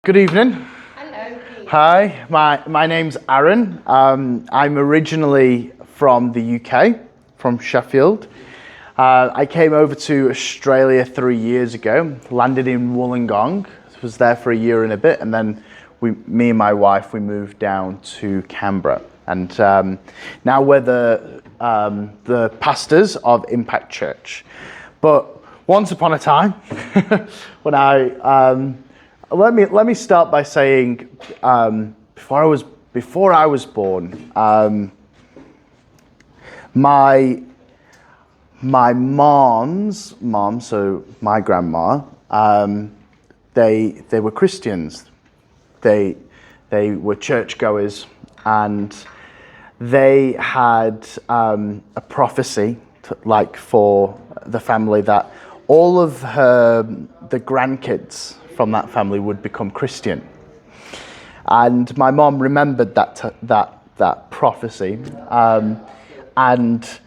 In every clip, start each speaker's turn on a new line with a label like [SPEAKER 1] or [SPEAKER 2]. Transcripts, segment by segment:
[SPEAKER 1] Good evening.
[SPEAKER 2] Hello.
[SPEAKER 1] Hi, my name's Aaron. I'm originally from the UK, from Sheffield. I came over to Australia 3 years ago, landed in Wollongong, was there for a year and a bit, and then me and my wife, we moved down to Canberra. And now we're the pastors of Impact Church. But once upon a time, when let me start by saying, before I was born, my mom's mom, so my grandma, they were Christians. They were churchgoers, and they had a prophecy, for the family, that all of the grandkids from that family would become Christian. And my mom remembered that prophecy, and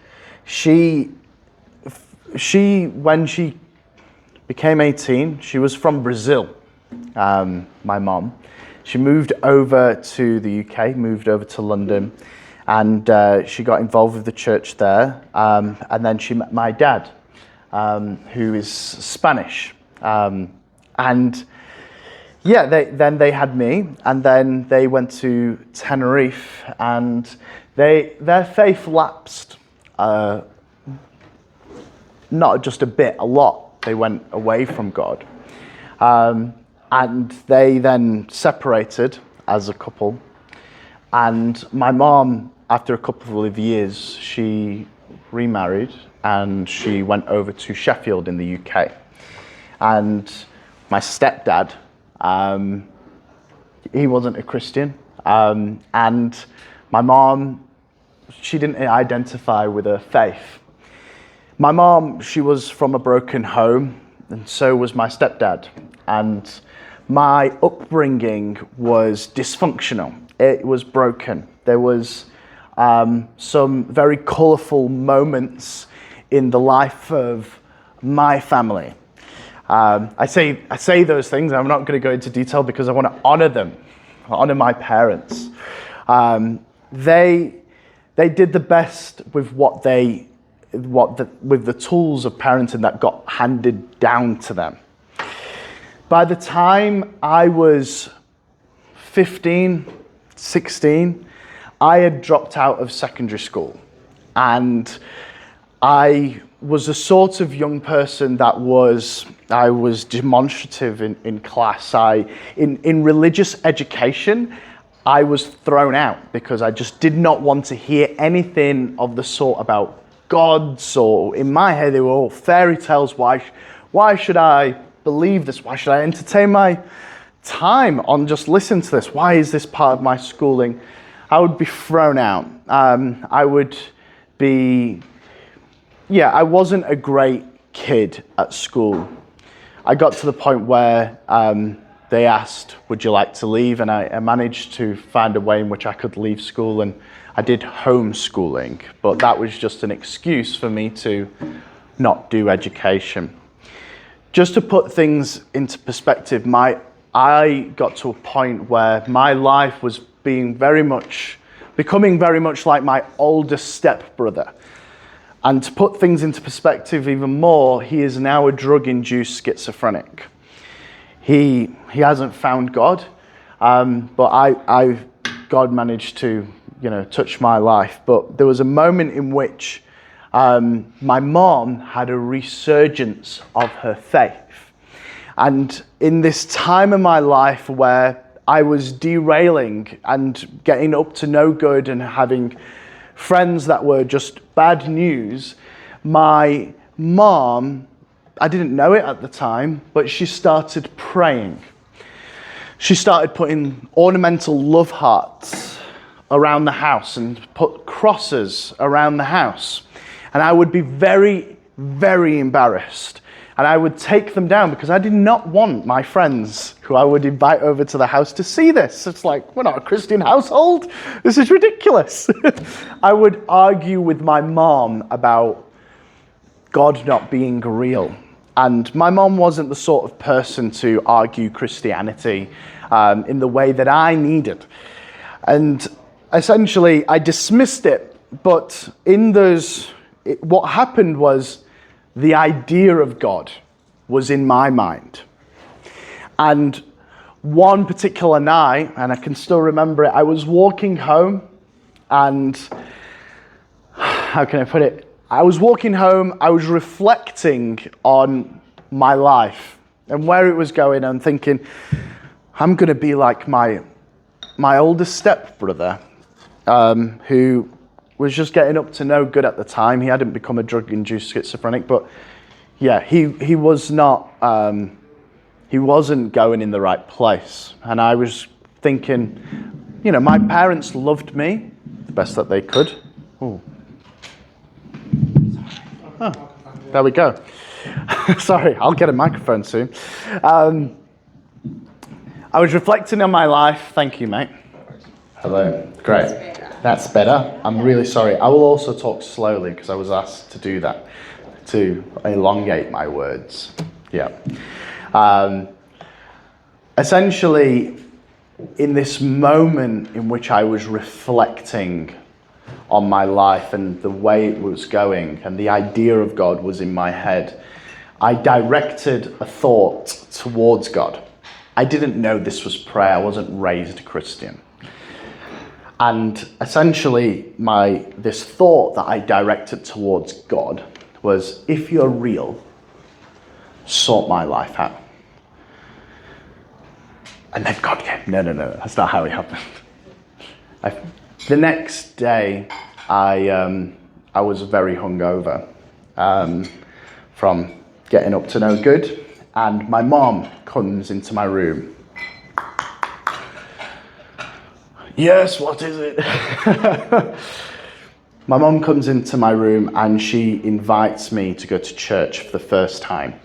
[SPEAKER 1] she when she became 18, she was from Brazil. My mom, she moved over to the UK, moved over to London, and she got involved with the church there. And then she met my dad, who is Spanish. And yeah, they had me, and then they went to Tenerife, and their faith lapsed, not just a bit, a lot. They went away from God, and they then separated as a couple. And my mom, after a couple of years, she remarried, and she went over to Sheffield in the UK. And my stepdad, he wasn't a Christian, and my mom, she didn't identify with her faith. My mom, she was from a broken home, and so was my stepdad, and my upbringing was dysfunctional. It was broken. There was some very colourful moments in the life of my family. I say those things. I'm not going to go into detail because I want to honour them, honour my parents. They did the best with with the tools of parenting that got handed down to them. By the time I was 15, 16, I had dropped out of secondary school, and I was the sort of young person that I was demonstrative in class. In religious education, I was thrown out because I just did not want to hear anything of the sort about gods, or in my head they were all fairy tales. Why should I believe this? Why should I entertain my time on just listening to this? Why is this part of my schooling? I would be thrown out. I wasn't a great kid at school. I got to the point where they asked, would you like to leave? And I managed to find a way in which I could leave school, and I did homeschooling, but that was just an excuse for me to not do education. Just to put things into perspective, I got to a point where my life was becoming very much like my older stepbrother. And to put things into perspective even more, he is now a drug-induced schizophrenic. He hasn't found God, but God managed to, touch my life. But there was a moment in which my mom had a resurgence of her faith. And in this time of my life where I was derailing and getting up to no good and having friends that were just bad news, my mom, I didn't know it at the time, but she started praying. She started putting ornamental love hearts around the house and put crosses around the house. And I would be very, very embarrassed. And I would take them down because I did not want my friends who I would invite over to the house to see this. It's like, we're not a Christian household. This is ridiculous. I would argue with my mom about God not being real. And my mom wasn't the sort of person to argue Christianity. in the way that I needed. And essentially, I dismissed it. But what happened was the idea of God was in my mind. And one particular night, and I can still remember it, I was walking home, and how can I put it? I was walking home, I was reflecting on my life and where it was going, and thinking, I'm going to be like my oldest stepbrother, who was just getting up to no good at the time. He hadn't become a drug-induced schizophrenic, but yeah, he was not, he wasn't going in the right place. And I was thinking, my parents loved me the best that they could. Ooh. Oh, there we go. Sorry, I'll get a microphone soon. I was reflecting on my life. Thank you, mate. Hello. Great. That's better. I'm really sorry. I will also talk slowly because I was asked to do that, to elongate my words. Yeah. Essentially, in this moment in which I was reflecting on my life and the way it was going, and the idea of God was in my head, I directed a thought towards God. I didn't know this was prayer. I wasn't raised Christian. And essentially, this thought that I directed towards God was, if you're real, sort my life out. And then God came. No, that's not how it happened. The next day, I was very hungover from getting up to no good, and my mom comes into my room. Yes, what is it? My mom comes into my room and she invites me to go to church for the first time.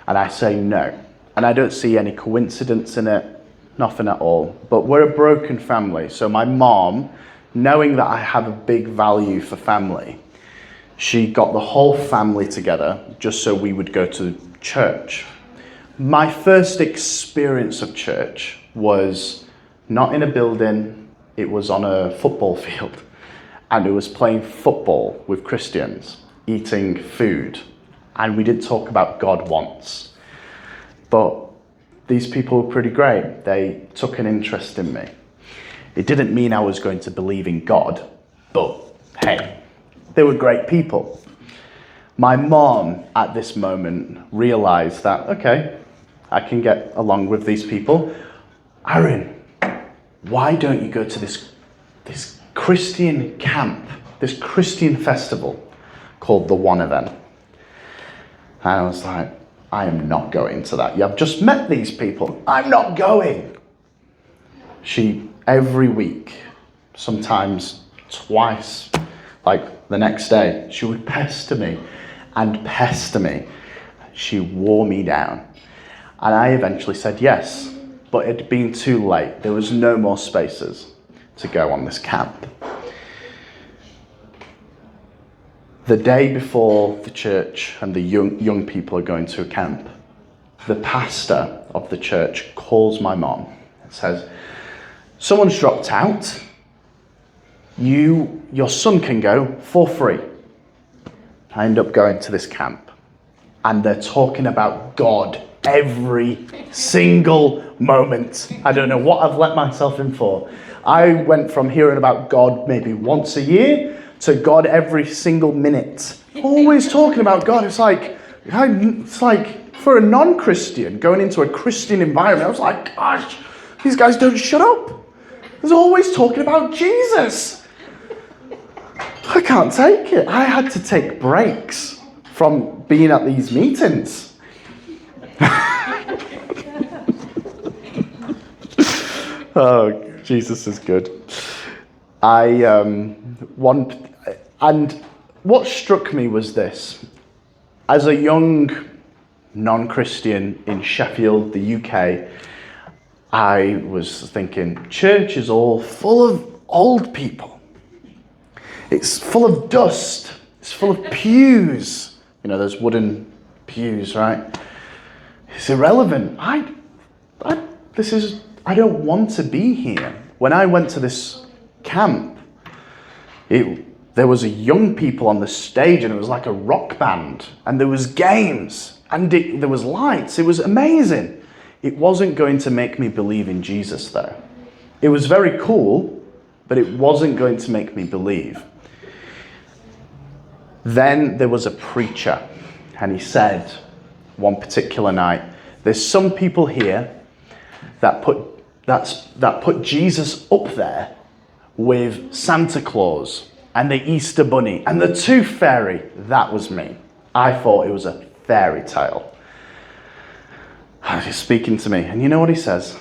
[SPEAKER 1] And I say no. And I don't see any coincidence in it, nothing at all. But we're a broken family, so my mom, knowing that I have a big value for family, she got the whole family together just so we would go to church. My first experience of church was not in a building, it was on a football field. And it was playing football with Christians, eating food. And we didn't talk about God once. But these people were pretty great. They took an interest in me. It didn't mean I was going to believe in God, but hey, they were great people. My mom, at this moment, realized that, okay, I can get along with these people. Aaron, why don't you go to this Christian camp, this Christian festival called the One Event? And I was like, I am not going to that. I've just met these people. I'm not going. She, every week, sometimes twice, like the next day, she would pester me and pester me. She wore me down. And I eventually said yes, but it had been too late. There was no more spaces to go on this camp. The day before the church and the young people are going to a camp, the pastor of the church calls my mom and says, someone's dropped out. Your son can go for free. I end up going to this camp, and they're talking about God every single moment. I don't know what I've let myself in for. I went from hearing about God maybe once a year to God every single minute. Always talking about God. It's like for a non-Christian going into a Christian environment, I was like, gosh, these guys don't shut up. There's always talking about Jesus. I can't take it. I had to take breaks from being at these meetings. Oh, Jesus is good. And what struck me was this. As a young non-Christian in Sheffield, the UK, I was thinking, church is all full of old people. It's full of dust. It's full of pews. You know, those wooden pews, right? It's irrelevant. I don't want to be here. When I went to this camp, there was a young people on the stage, and it was like a rock band, and there was games, and there was lights. It was amazing. It wasn't going to make me believe in Jesus, though. It was very cool, but it wasn't going to make me believe. Then there was a preacher, and he said one particular night, there's some people here that put Jesus up there with Santa Claus and the Easter Bunny and the Tooth Fairy. That was me. I thought it was a fairy tale. He's speaking to me, and you know what he says?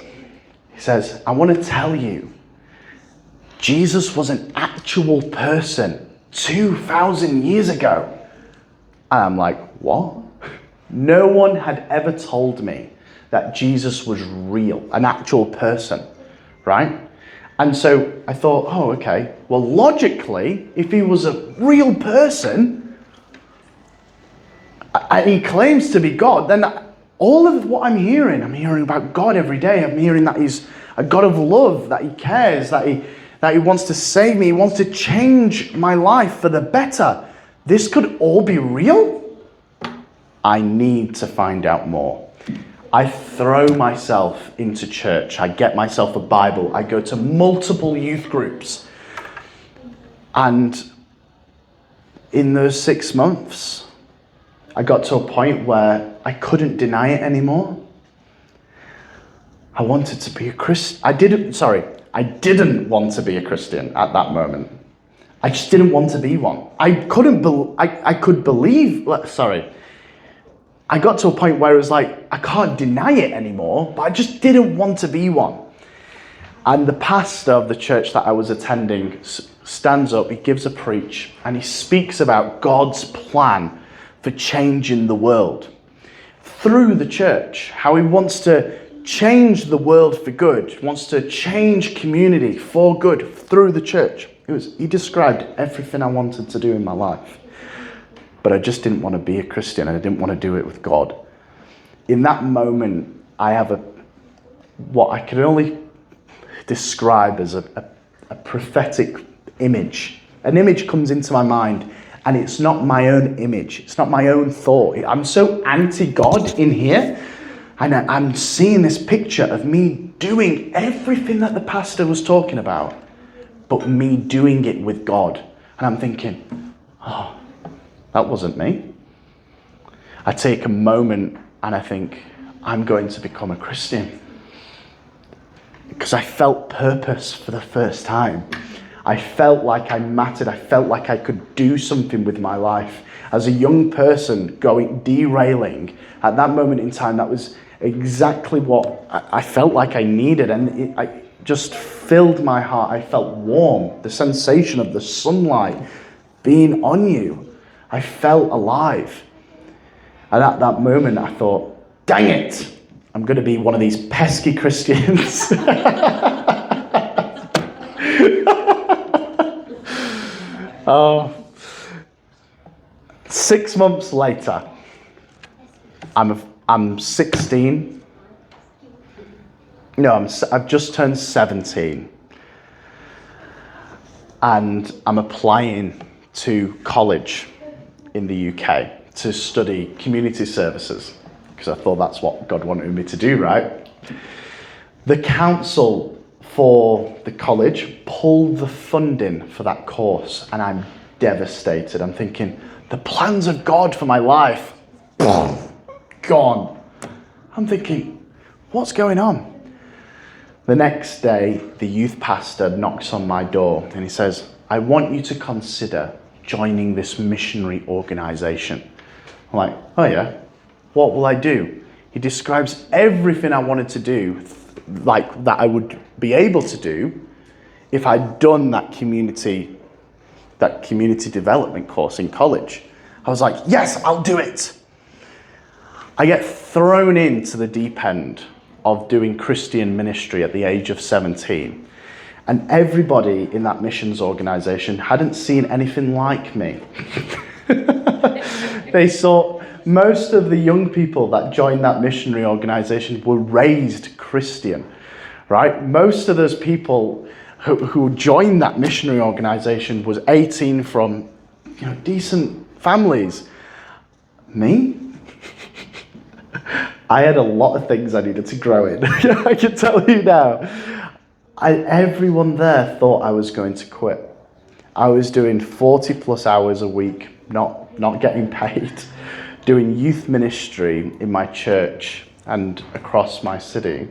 [SPEAKER 1] He says, I want to tell you, Jesus was an actual person 2,000 years ago. And I'm like, what? No one had ever told me that Jesus was real, an actual person, right? And so I thought, oh, okay, well, logically, if he was a real person, and he claims to be God, then all of what I'm hearing about God every day. I'm hearing that he's a God of love, that he cares, that he wants to save me, he wants to change my life for the better. This could all be real? I need to find out more. I throw myself into church. I get myself a Bible. I go to multiple youth groups. And in those 6 months, I got to a point where I couldn't deny it anymore. I wanted to be a Christian. I didn't want to be a Christian at that moment. I just didn't want to be one. I got to a point where it was like, I can't deny it anymore, but I just didn't want to be one. And the pastor of the church that I was attending stands up, he gives a preach, and he speaks about God's plan for changing the world through the church, how he wants to change the world for good, wants to change community for good through the church. He described everything I wanted to do in my life. But I just didn't want to be a Christian, and I didn't want to do it with God. In that moment, I have what I can only describe as a prophetic image. An image comes into my mind, and it's not my own image. It's not my own thought. I'm so anti-God in here, and I'm seeing this picture of me doing everything that the pastor was talking about, but me doing it with God. And I'm thinking, oh, that wasn't me. I take a moment and I think, I'm going to become a Christian. Because I felt purpose for the first time. I felt like I mattered. I felt like I could do something with my life. As a young person derailing, at that moment in time, that was exactly what I felt like I needed. And I just filled my heart. I felt warm. The sensation of the sunlight being on you. I felt alive. And at that moment, I thought, dang it, I'm going to be one of these pesky Christians. Oh, 6 months later, I'm 16. No, I've just turned 17. And I'm applying to college in the UK to study community services, because I thought that's what God wanted me to do, right? The council for the college pulled the funding for that course, and I'm devastated. I'm thinking, the plans of God for my life, gone. I'm thinking, what's going on? The next day, the youth pastor knocks on my door and he says, I want you to consider joining this missionary organization. I'm like, oh yeah, what will I do? He describes everything I wanted to do, like that I would be able to do if I'd done that community development course in college. I was like, yes, I'll do it. I get thrown into the deep end of doing Christian ministry at the age of 17. And everybody in that missions organization hadn't seen anything like me. They saw most of the young people that joined that missionary organization were raised Christian, right? Most of those people who joined that missionary organization was 18 from, decent families. Me? I had a lot of things I needed to grow in. I can tell you now. Everyone there thought I was going to quit. I was doing 40 plus hours a week, not getting paid, doing youth ministry in my church and across my city.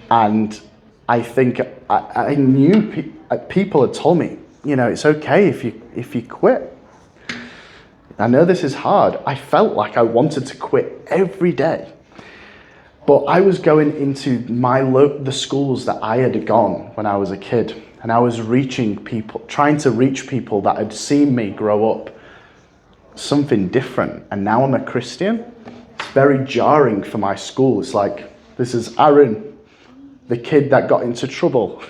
[SPEAKER 1] And I think I knew people had told me, it's okay if you quit. I know this is hard. I felt like I wanted to quit every day. But I was going into the schools that I had gone when I was a kid, and I was trying to reach people that had seen me grow up something different. And now I'm a Christian. It's very jarring for my school. It's like, this is Aaron, the kid that got into trouble.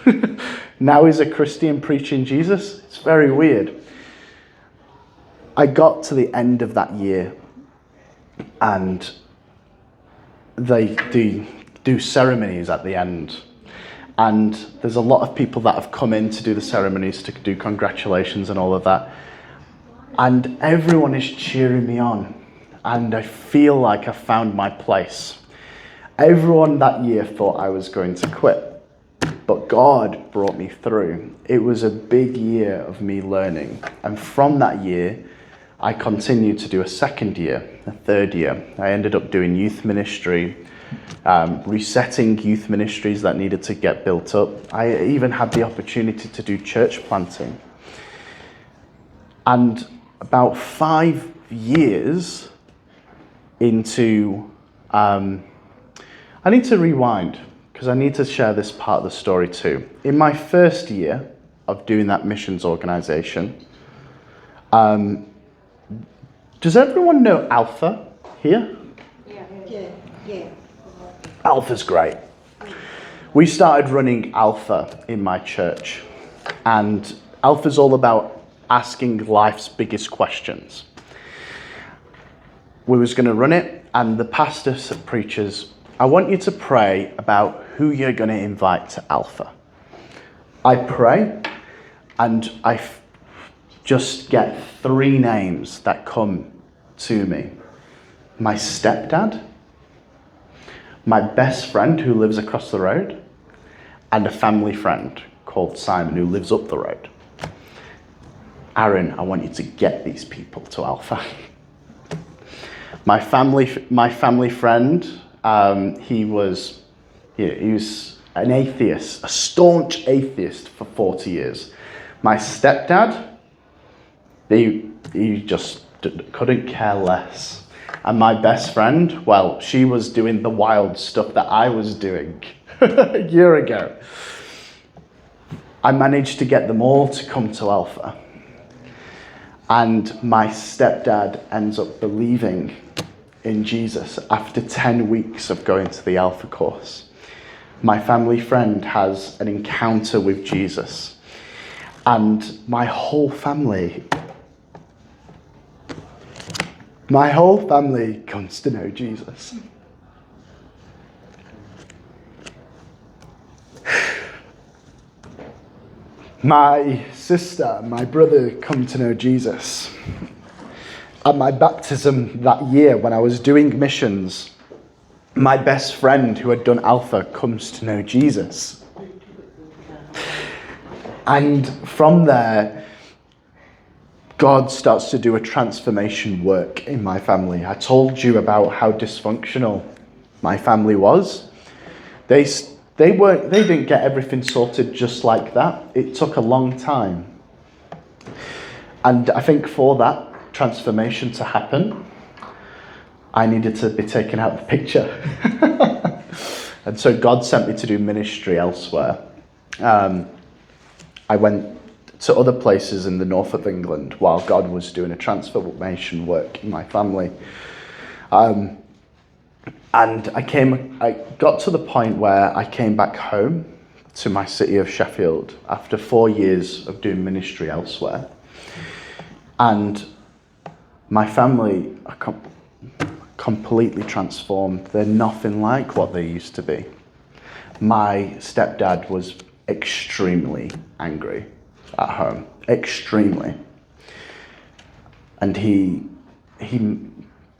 [SPEAKER 1] Now he's a Christian preaching Jesus. It's very weird. I got to the end of that year, and they do ceremonies at the end. And there's a lot of people that have come in to do the ceremonies, to do congratulations and all of that. And everyone is cheering me on. And I feel like I found my place. Everyone that year thought I was going to quit, but God brought me through. It was a big year of me learning. And from that year, I continued to do a second year, a third year. I ended up doing youth ministry, resetting youth ministries that needed to get built up. I even had the opportunity to do church planting. And about 5 years into, I need to rewind because I need to share this part of the story too. In my first year of doing that missions organization, does everyone know Alpha here? Yeah. Alpha's great. We started running Alpha in my church, and Alpha's all about asking life's biggest questions. We was going to run it, and the pastor preaches, I want you to pray about who you're going to invite to Alpha. I pray, and I just get 3 names that come to me. My stepdad, my best friend who lives across the road, and a family friend called Simon who lives up the road. Aaron, I want you to get these people to Alpha. My family friend, he was an atheist, a staunch atheist for 40 years. My stepdad, he just couldn't care less. And my best friend, well, she was doing the wild stuff that I was doing a year ago. I managed to get them all to come to Alpha. And my stepdad ends up believing in Jesus after 10 weeks of going to the Alpha course. My family friend has an encounter with Jesus. And my whole family comes to know Jesus. My sister, my brother come to know Jesus. At my baptism that year when I was doing missions, my best friend who had done Alpha comes to know Jesus. And from there, God starts to do a transformation work in my family. I told you about how dysfunctional my family was. They didn't get everything sorted just like that. It took a long time. And I think for that transformation to happen, I needed to be taken out of the picture. And so God sent me to do ministry elsewhere. I went to other places in the north of England while God was doing a transformation work in my family. And I got to the point where I came back home to my city of Sheffield after 4 years of doing ministry elsewhere. And my family are completely transformed. They're nothing like what they used to be. my stepdad was extremely angry at home, extremely. And he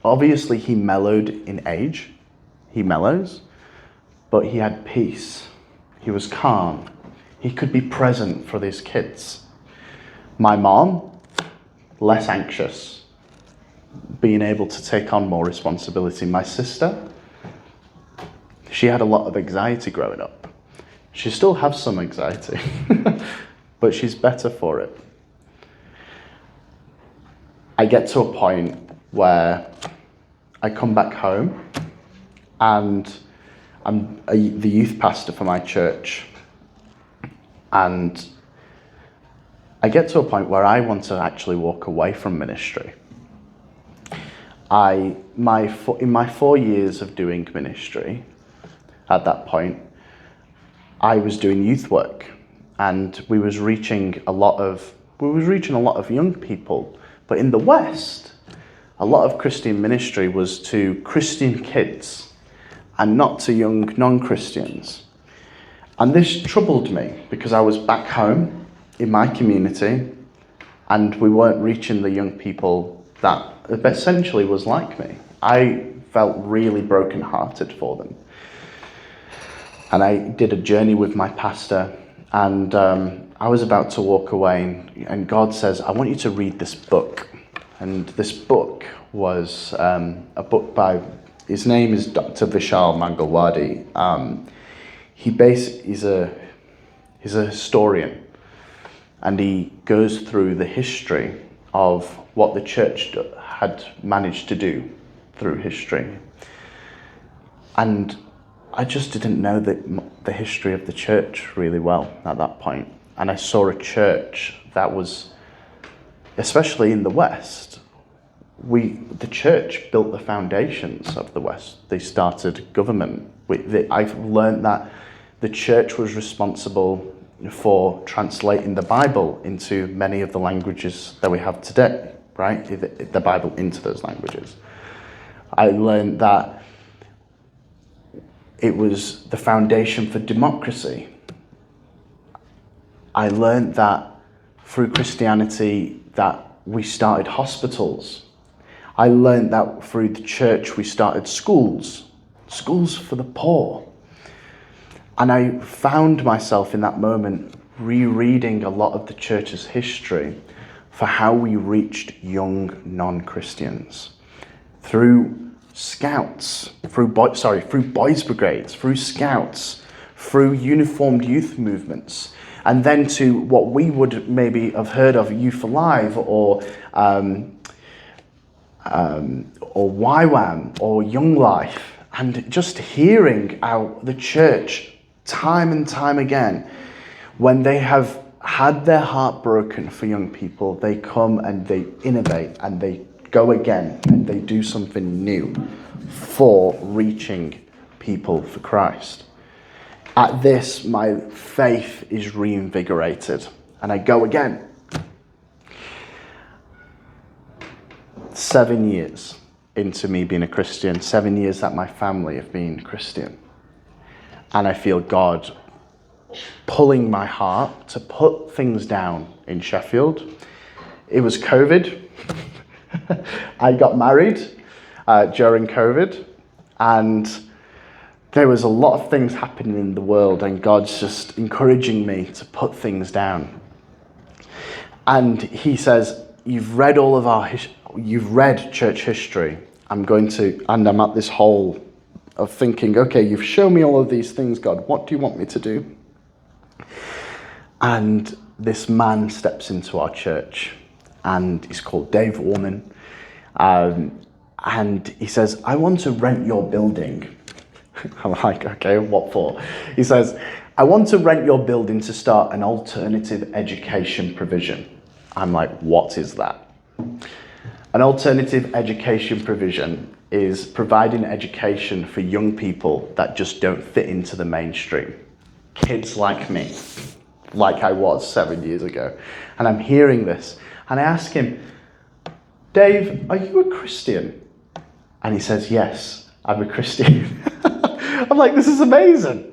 [SPEAKER 1] obviously he mellowed in age, he mellows, but he had peace. He was calm. He could be present for these kids. My mom, less anxious, being able to take on more responsibility. My sister, she had a lot of anxiety growing up. She still has some anxiety, but she's better for it. I get to a point where I come back home and I'm the youth pastor for my church, and I get to a point where I want to actually walk away from ministry. In my 4 years of doing ministry, at that point, I was doing youth work, and we was reaching a lot of young people. But in the West, a lot of Christian ministry was to Christian kids and not to young non-Christians. And this troubled me because I was back home in my community and we weren't reaching the young people that essentially was like me. I felt really brokenhearted for them. And I did a journey with my pastor, and I was about to walk away, and God says, I want you to read this book. And this book was a book by, his name is Dr. Vishal Mangalwadi. He's a historian, and he goes through the history of what the church had managed to do through history. And I just didn't know the history of the church really well at that point. And I saw a church that was, especially in the West, the church built the foundations of the West. They started government. I've learned that the church was responsible for translating the Bible into many of the languages that we have today, right? The Bible into those languages. I learned that it was the foundation for democracy. I learned that through Christianity that we started hospitals. I learned that through the church we started schools for the poor. And I found myself in that moment rereading a lot of the church's history for how we reached young non-Christians through scouts, through boys brigades, through scouts, through uniformed youth movements, and then to what we would maybe have heard of Youth Alive or YWAM or Young Life, and just hearing how the church time and time again, when they have had their heart broken for young people, they come and they innovate and they go again and they do something new for reaching people for Christ. At this, my faith is reinvigorated and I go again. 7 years into me being a Christian, 7 years that my family have been Christian, and I feel God pulling my heart to put things down in Sheffield. It was COVID. I got married during COVID, and there was a lot of things happening in the world, and God's just encouraging me to put things down. And he says, you've read church history. I'm at this hole of thinking, okay, you've shown me all of these things, God, what do you want me to do? And this man steps into our church, and he's called Dave Warman. And he says, I want to rent your building. I'm like, okay, what for? He says, I want to rent your building to start an alternative education provision. I'm like, what is that? An alternative education provision is providing education for young people that just don't fit into the mainstream. Kids like me, like I was 7 years ago. And I'm hearing this, and I ask him, Dave, are you a Christian? And he says, yes, I'm a Christian. I'm like, this is amazing.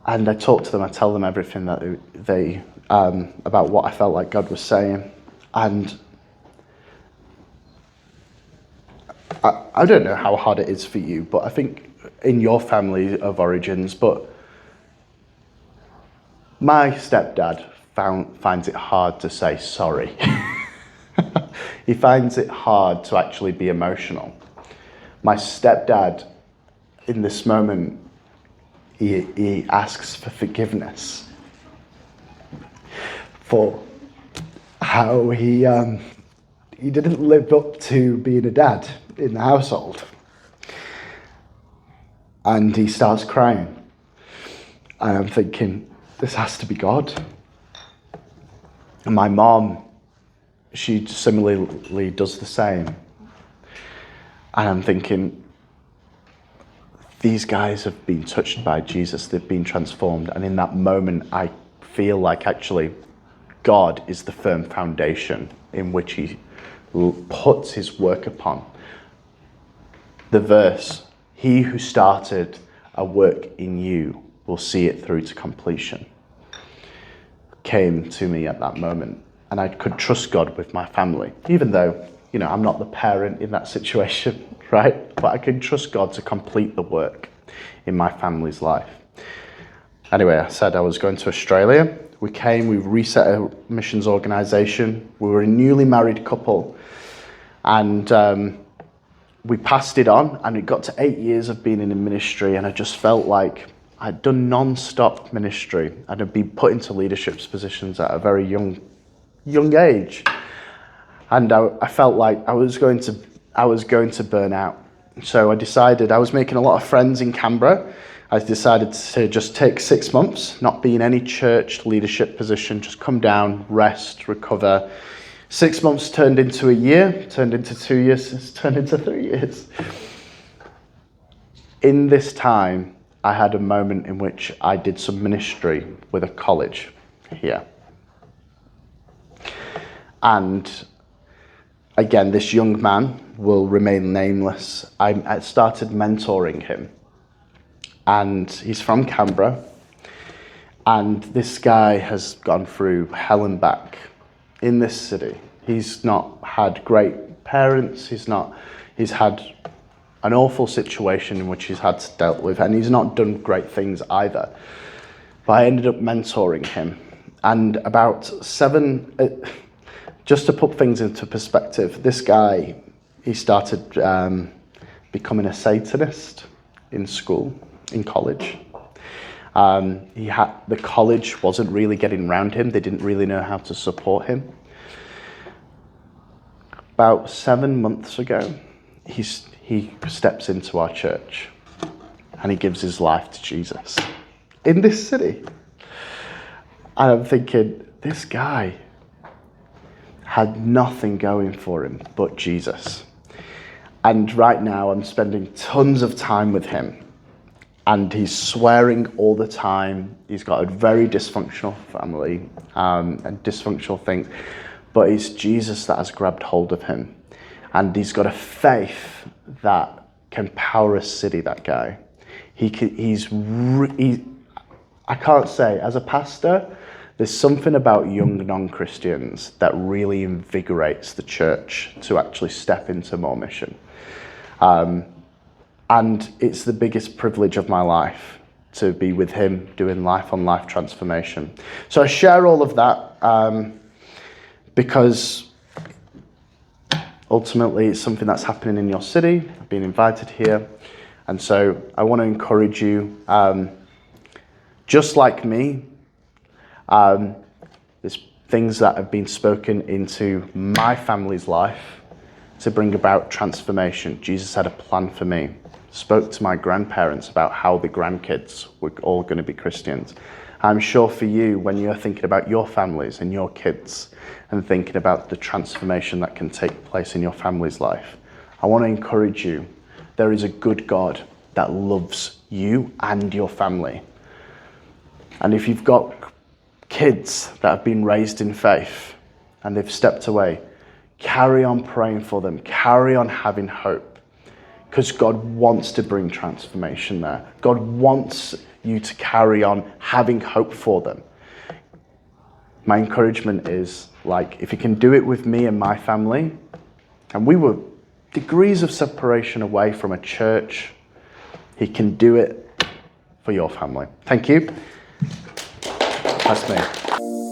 [SPEAKER 1] And I talk to them, I tell them everything that they about what I felt like God was saying. And I don't know how hard it is for you, but I think in your family of origins, but my stepdad finds it hard to say sorry. He finds it hard to actually be emotional. My stepdad, in this moment, he asks for forgiveness for how he didn't live up to being a dad in the household. And he starts crying. And I'm thinking, this has to be God. And my mom, she similarly does the same. And I'm thinking, these guys have been touched by Jesus, they've been transformed. And in that moment, I feel like actually God is the firm foundation in which he puts his work upon. The verse, he who started a work in you will see it through to completion, came to me at that moment. And I could trust God with my family, even though, I'm not the parent in that situation, right? But I can trust God to complete the work in my family's life. Anyway, I said I was going to Australia. We came, we reset a missions organisation. We were a newly married couple. And we passed it on, and it got to 8 years of being in a ministry, and I just felt like I'd done non-stop ministry and had been put into leadership positions at a very young age. And I felt like I was going to burn out. So I decided, I was making a lot of friends in Canberra. I decided to just take 6 months, not be in any church leadership position, just come down, rest, recover. 6 months turned into a year, turned into 2 years, it's turned into 3 years. In this time, I had a moment in which I did some ministry with a college here. And again, this young man will remain nameless. I started mentoring him. And he's from Canberra. And this guy has gone through hell and back in this city. He's not had great parents. He's had an awful situation in which he's had to deal with, and he's not done great things either. But I ended up mentoring him. And just to put things into perspective, this guy, he started becoming a Satanist in school, in college. The college wasn't really getting around him. They didn't really know how to support him. About 7 months ago, he steps into our church and he gives his life to Jesus in this city. And I'm thinking, this guy had nothing going for him but Jesus. And right now I'm spending tons of time with him. And he's swearing all the time. He's got a very dysfunctional family and dysfunctional things. But it's Jesus that has grabbed hold of him. And he's got a faith that can power a city, that guy. I can't say, as a pastor, there's something about young non-Christians that really invigorates the church to actually step into more mission. And it's the biggest privilege of my life to be with him doing life-on-life transformation. So I share all of that because ultimately it's something that's happening in your city. I've been invited here. And so I want to encourage you, just like me, there's things that have been spoken into my family's life to bring about transformation. Jesus had a plan for me. Spoke to my grandparents about how the grandkids were all going to be Christians. I'm sure for you, when you're thinking about your families and your kids and thinking about the transformation that can take place in your family's life, I want to encourage you. There is a good God that loves you and your family. And if you've got kids that have been raised in faith and they've stepped away, carry on praying for them. Carry on having hope. because God wants to bring transformation there. God wants you to carry on having hope for them. My encouragement is, like, if he can do it with me and my family, and we were degrees of separation away from a church, he can do it for your family. Thank you. That's me.